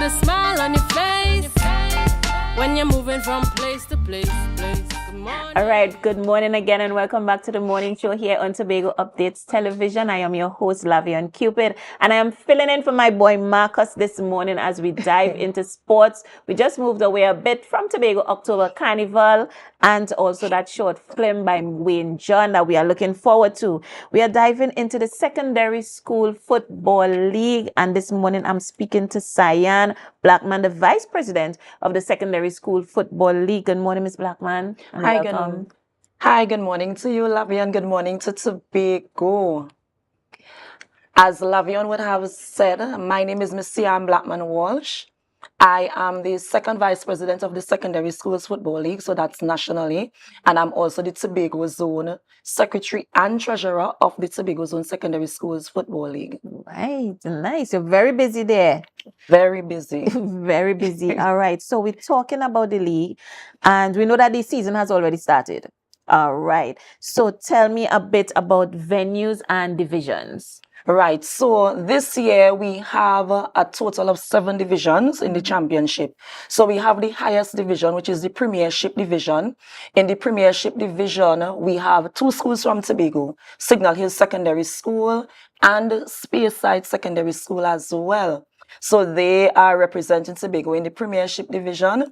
Put a smile on your face when you're moving from place to place. Good morning. All right, good morning again and welcome back to the morning show here on Tobago Updates Television. I am your host, Lavion Cupid, and I am filling in for my boy Marcus this morning as we dive into sports. We just moved away a bit from Tobago October Carnival and also that short film by Wayne John that we are looking forward to. We are diving into the Secondary School Football League, and this morning I'm speaking to Syandene Blackman, the Vice President of the Secondary School Football League. Good morning, Ms. Blackman. Hi, good morning to you, Lavion. Good morning to Tobago. As Lavion would have said, my name is Ms. Syandene Blackman-Walsh. I am the second vice president of the Secondary Schools Football League, so that's nationally. And I'm also the Tobago Zone secretary and treasurer of the Tobago Zone Secondary Schools Football League. Right, nice. You're very busy there. Very busy. Very busy. All right. So we're talking about the league, and we know that the season has already started. All right. So tell me a bit about venues and divisions. Right. So this year we have a total of 7 divisions in the championship. So we have the highest division, which is the Premiership Division. In the Premiership Division, we have 2 schools from Tobago, Signal Hill Secondary School and Speyside Secondary School as well. So they are representing Tobago in the Premiership Division.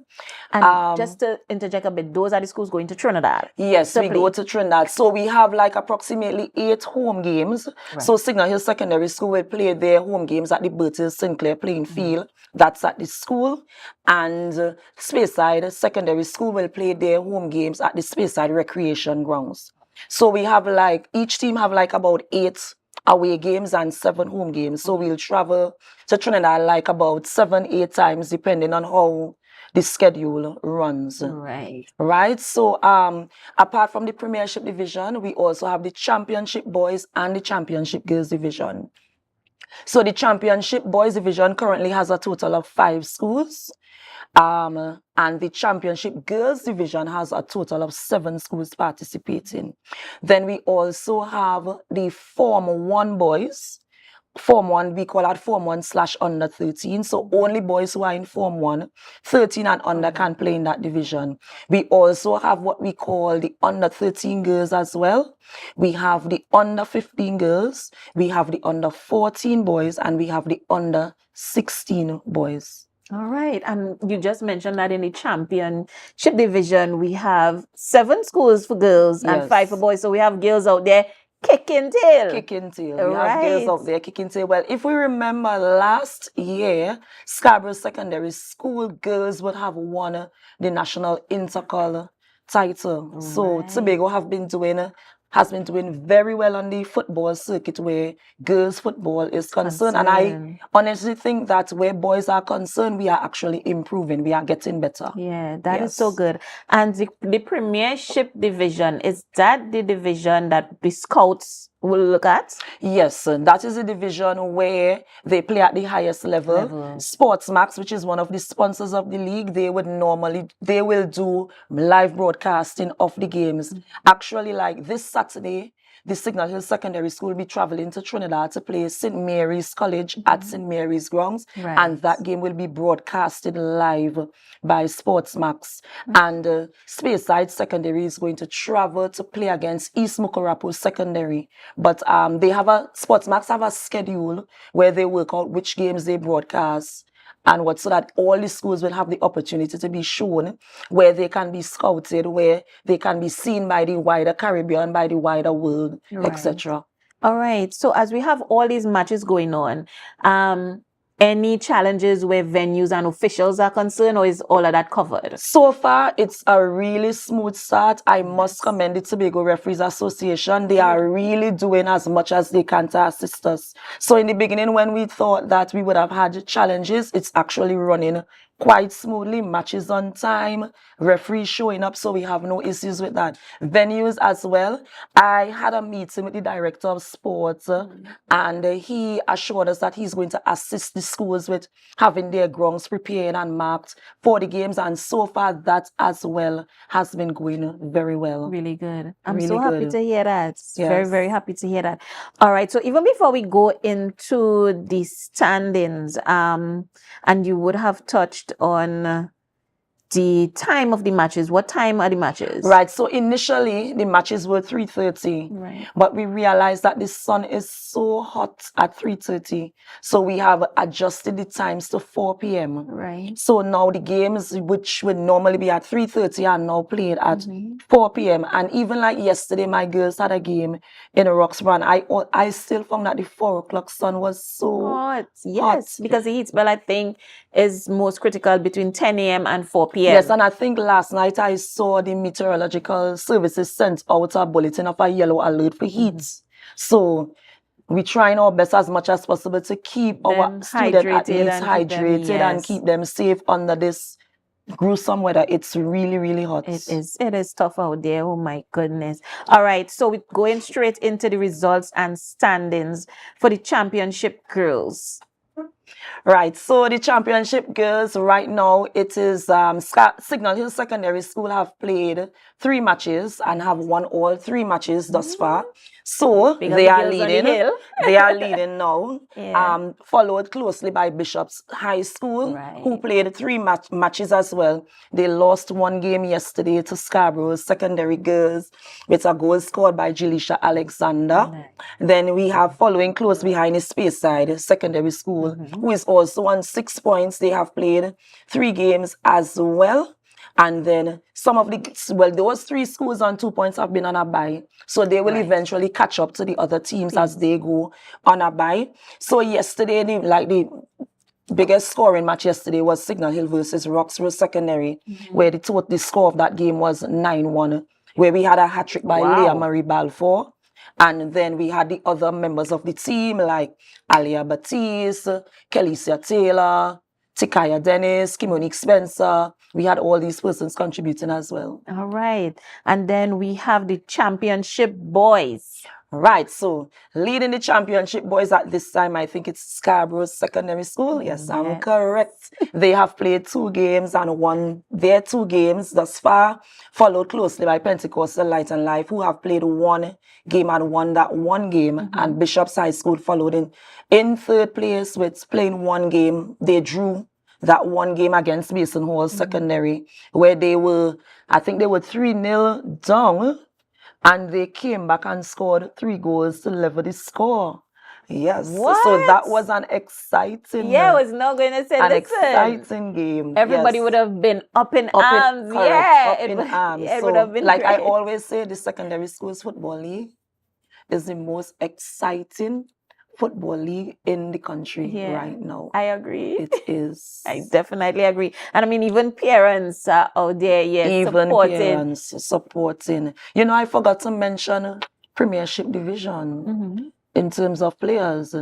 And just to interject a bit, those are the schools going to Trinidad. Yes, we go to Trinidad. So we have like approximately 8 home games. Right. So Signal Hill Secondary School will play their home games at the Bertil Sinclair playing field. That's at the school. And Speyside Secondary School will play their home games at the Speyside Recreation Grounds. So we have like, each team have like about 8 away games and 7 home games. So we'll travel to Trinidad like about 7-8 times depending on how the schedule runs. Right. So apart from the Premiership Division, we also have the Championship Boys and the Championship Girls Division. So the Championship Boys Division currently has a total of 5 schools. And the Championship Girls Division has a total of 7 schools participating. Then we also have the Form 1 boys. Form 1, we call that Form 1/under 13. So only boys who are in Form 1, 13 and under can play in that division. We also have what we call the under 13 girls as well. We have the under 15 girls. We have the under 14 boys and we have the under 16 boys. All right. And you just mentioned that in the championship division, we have 7 schools for girls and 5 for boys. So we have girls out there kicking tail. Kicking tail. We have girls out there kicking tail. Well, if we remember last year, Scarborough Secondary School girls would have won the national intercol title. Right. So Tobago has been doing very well on the football circuit where girls football is concerned. And I honestly think that where boys are concerned, we are actually improving. We are getting better. Yeah, that is so good. And the Premiership Division, is that the division that the scouts will look at? Yes, that is a division where they play at the highest level. Sportsmax, which is one of the sponsors of the league, they will do live broadcasting of the games. Actually, like this Saturday, the Signal Hill Secondary School will be traveling to Trinidad to play St. Mary's College at St. Mary's Grounds. Right. And that game will be broadcasted live by Sportsmax. And Speyside Secondary is going to travel to play against East Mucurapo Secondary. But Sportsmax have a schedule where they work out which games they broadcast and so that all the schools will have the opportunity to be shown, where they can be scouted, where they can be seen by the wider Caribbean, by the wider world, etc. All right. So as we have all these matches going on, any challenges where venues and officials are concerned, or is all of that covered? So far, it's a really smooth start. I must commend the Tobago Referees Association. They are really doing as much as they can to assist us. So in the beginning, when we thought that we would have had challenges, it's actually running quite smoothly, matches on time, referees showing up, so we have no issues with that. Venues as well. I had a meeting with the director of sports and he assured us that he's going to assist the schools with having their grounds prepared and marked for the games, and so far that as well has been going very well. Really good. I'm Really so happy good. to hear that. Very, Yes. very happy to hear that. All right. So even before we go into the standings, and you would have touched on the time of the matches. What time are the matches? Right. So initially the matches were 3:30, Right. but we realized that the sun is so hot at 3:30, so we have adjusted the times to 4 p.m. Right. So now the games, which would normally be at 3:30, are now played at 4 p.m. And even like yesterday, my girls had a game in Roxborough, and I still found that the 4 o'clock sun was so Hot. Yes, hot. because the heat spell, I think, is most critical between 10 a.m. and 4 p.m. Yes, and I think last night I saw the meteorological services sent out a bulletin of a yellow alert for heat. So we're trying our best as much as possible to keep our Them student hydrated athletes and keep them- hydrated and yes. keep them safe under this gruesome weather. It's really, really hot. It is tough out there. Oh my goodness. All right. So we're going straight into the results and standings for the championship girls. Right, so the championship girls right now, it is Signal Hill Secondary School have played 3 matches and have won all 3 matches thus far. So Because they the are girls on the leading. hill. They are leading now. Yeah. Followed closely by Bishop's High School, Right. who played 3 matches as well. They lost 1 game yesterday to Scarborough Secondary Girls with a goal scored by Jilisha Alexander. Nice. Then we have following close behind is Speyside Secondary School, who is also on 6 points. They have played 3 games as well. And then those 3 schools on 2 points have been on a bye. So they will eventually catch up to the other teams as they go on a bye. So yesterday, the biggest scoring match yesterday was Signal Hill versus Roxborough Secondary, where the score of that game was 9-1, where we had a hat-trick by Leah Marie Balfour. And then we had the other members of the team like Alia Batiste, Kelicia Taylor, Tikaya Dennis, Kimonique Spencer. We had all these persons contributing as well. All right. And then we have the championship boys. Right, so leading the championship boys at this time, I think it's Scarborough Secondary School. Yes, I'm correct. They have played 2 games and won their 2 games thus far, followed closely by Pentecostal Light and Life, who have played 1 game and won that 1 game. And Bishop's High School followed in 3rd place with playing 1 game. They drew that 1 game against Mason Hall Secondary, where I think they were 3-0 down. And they came back and scored 3 goals to level the score. Yes. What? So that was an exciting Yeah, I was not going to say exciting game. Everybody would have been up in arms. Up It in would- arms. yeah, it So, would have been like I great. always say, the secondary schools football league is the most exciting football league in the country right now. I agree. It is. I definitely agree. And I mean, even parents are out there, Even supporting. parents supporting. You know, I forgot to mention Premiership Division in terms of players.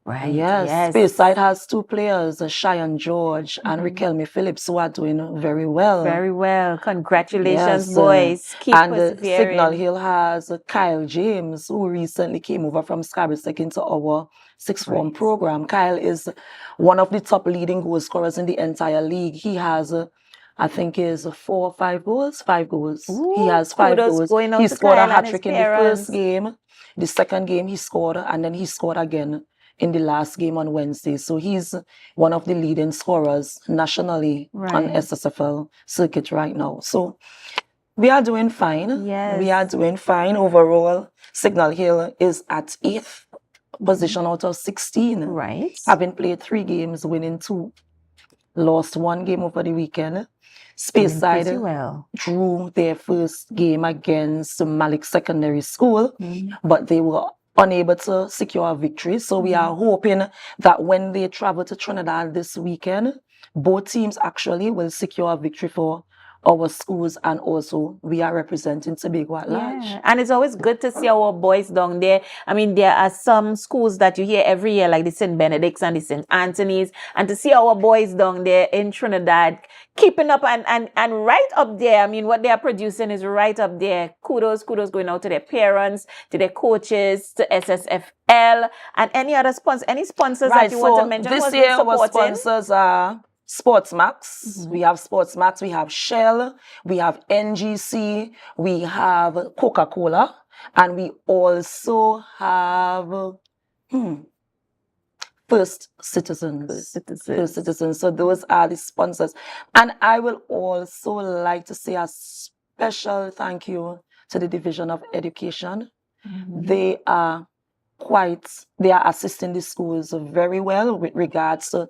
Right. Yes. Speyside has 2 players, Cheyenne George and Rikelme Phillips, who are doing very well. Very well. Congratulations, Yes, boys. Keep and persevering. Signal Hill has Kyle James, who recently came over from Scarborough into our 6th form program. Kyle is one of the top leading goal scorers in the entire league. He has, I think, is 4 or 5 goals. 5 goals. He has 5 kudos goals. going out He to scored a Kyle and hat-trick his in the parents. first game. The second game he scored, and then he scored again in the last game on Wednesday. So he's one of the leading scorers nationally on SSFL circuit right now. So we are doing fine. Yes. We are doing fine overall. Signal Hill is at 8th position out of 16. Right. Having played 3 games, winning 2. Lost 1 game over the weekend. Speyside well. drew their first game against Malik Secondary School, but they were unable to secure a victory. So we are hoping that when they travel to Trinidad this weekend, both teams actually will secure a victory for our schools, and also we are representing Tobago at large. Yeah. And it's always good to see our boys down there. I mean, there are some schools that you hear every year, like the St. Benedict's and the St. Anthony's, and to see our boys down there in Trinidad keeping up and right up there. I mean, what they are producing is right up there. Kudos going out to their parents, to their coaches, to SSFL, and any other sponsors that you want to mention. This year our sponsors are Sportsmax, we have Sportsmax, we have Shell, we have NGC, we have Coca-Cola, and we also have First Citizens. So those are the sponsors. And I will also like to say a special thank you to the Division of Education. They are assisting the schools very well with regards to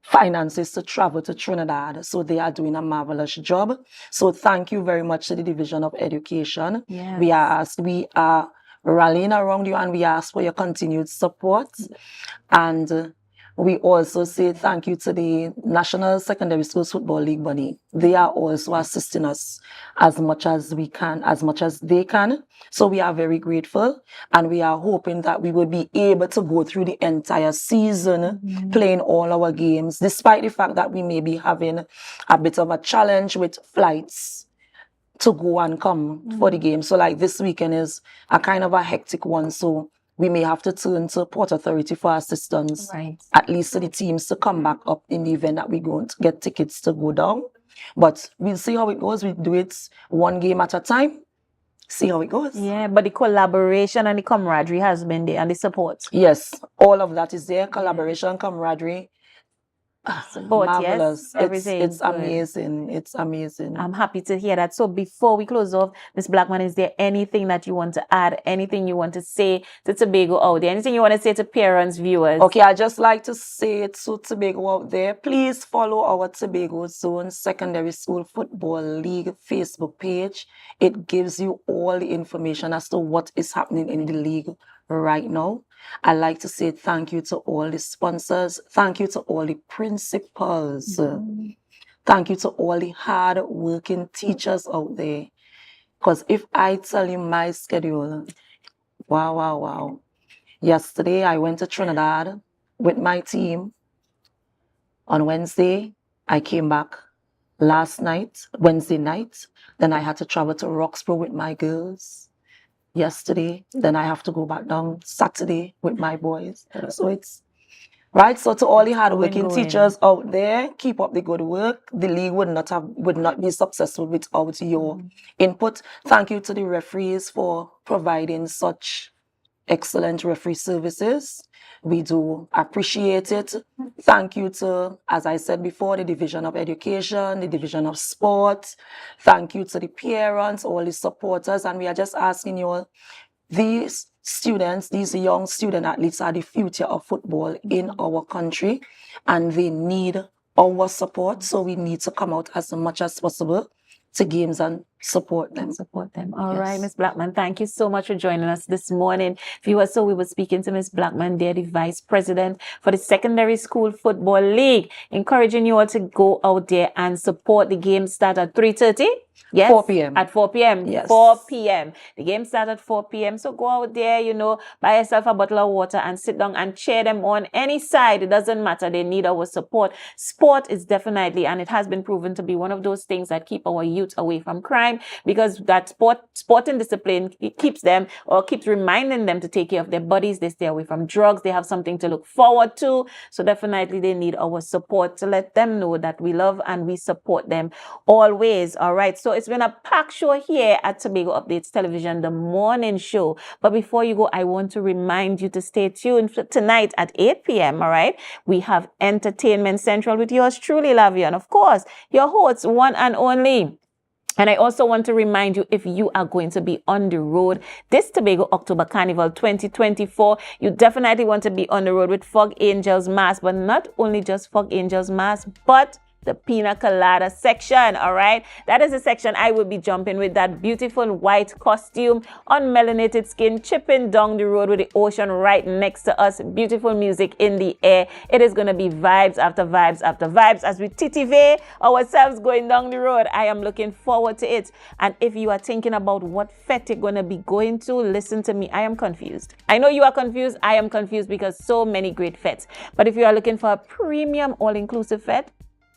finances to travel to Trinidad. So they are doing a marvelous job. So thank you very much to the Division of Education. Yes. We are rallying around you, and we ask for your continued support. And we also say thank you to the National Secondary Schools Football League body. They are also assisting us as much as we can, as much as they can. So we are very grateful, and we are hoping that we will be able to go through the entire season playing all our games, despite the fact that we may be having a bit of a challenge with flights to go and come for the game. So like this weekend is a kind of a hectic one. So we may have to turn to Port Authority for assistance, at least to the teams to come back up in the event that we go to get tickets to go down. But we'll see how it goes. We do it one game at a time, see how it goes. Yeah, but the collaboration and the camaraderie has been there, and the support. Yes, all of that is there. Collaboration, camaraderie. Support, marvelous. Yes, everything. It's amazing. It's amazing. I'm happy to hear that. So before we close off, Ms. Blackman, is there anything that you want to add? Anything you want to say to Tobago out there? Anything you want to say to parents, viewers? Okay, I just like to say to Tobago out there, please follow our Tobago Zone Secondary School Football League Facebook page. It gives you all the information as to what is happening in the league right now. I'd like to say thank you to all the sponsors. Thank you to all the principals. Thank you to all the hard-working teachers out there. Because if I tell you my schedule, wow. Yesterday, I went to Trinidad with my team. On Wednesday, I came back Wednesday night. Then I had to travel to Roxborough with my girls. Yesterday, then I have to go back down Saturday with my boys. So it's right. So to all the hardworking teachers out there, keep up the good work. The league would not be successful without your input. Thank you to the referees for providing such excellent referee services. We do appreciate it. Thank you to, as I said before, the Division of Education, the Division of Sport. Thank you to the parents, all the supporters. And we are just asking you all, these students, these young student athletes are the future of football in our country, and they need our support. So we need to come out as much as possible to games and support them. All right, Ms. Blackman, thank you so much for joining us this morning. Viewers, so we were speaking to Ms. Blackman, there, the Vice President for the Secondary School Football League, encouraging you all to go out there and support. The game start at 3:30. Yes, 4 p.m. At 4 p.m. Yes. 4 p.m. The game starts at 4 p.m. So go out there, buy yourself a bottle of water and sit down and cheer them on any side. It doesn't matter. They need our support. Sport is definitely, and it has been proven to be one of those things that keep our youth away from crime, because that sporting discipline, it keeps them, or keeps reminding them to take care of their bodies. They stay away from drugs. They have something to look forward to. So definitely they need our support to let them know that we love and we support them always. All right. So it's been a packed show here at Tobago Updates Television, the morning show. But before you go, I want to remind you to stay tuned for tonight at 8 p.m. All right. We have Entertainment Central with yours truly, Lavion. Of course, your host, one and only. And I also want to remind you, if you are going to be on the road this Tobago October Carnival 2024, you definitely want to be on the road with Fog Angels Mass, but not only just Fog Angels Mass, but the Pina Colada section, all right? That is the section I will be jumping with that beautiful white costume, unmelanated skin, chipping down the road with the ocean right next to us. Beautiful music in the air. It is going to be vibes after vibes after vibes as we titivate ourselves going down the road. I am looking forward to it. And if you are thinking about what fete you're going to be going to, listen to me. I am confused. I know you are confused. I am confused because so many great fetes. But if you are looking for a premium all-inclusive fete,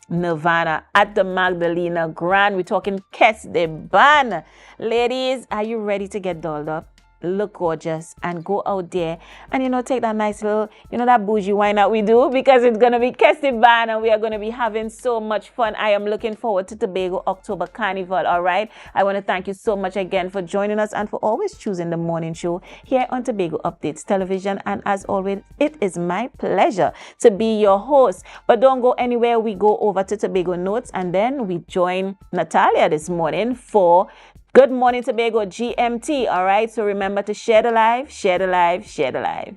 Nirvana at the Magdalena Grand. We're talking Kes de Ban. Ladies, are you ready to get dolled up? Look gorgeous and go out there and, you know, take that nice little, you know, that bougie wine that we do, because it's going to be Kes de Ban and we are going to be having so much fun. I am looking forward to Tobago October Carnival, all right? I want to thank you so much again for joining us and for always choosing the morning show here on Tobago Updates Television. And as always, it is my pleasure to be your host. But don't go anywhere. We go over to Tobago Notes and then we join Natalia this morning for Good Morning Tobago GMT, all right? So remember to share the live, share the live, share the live.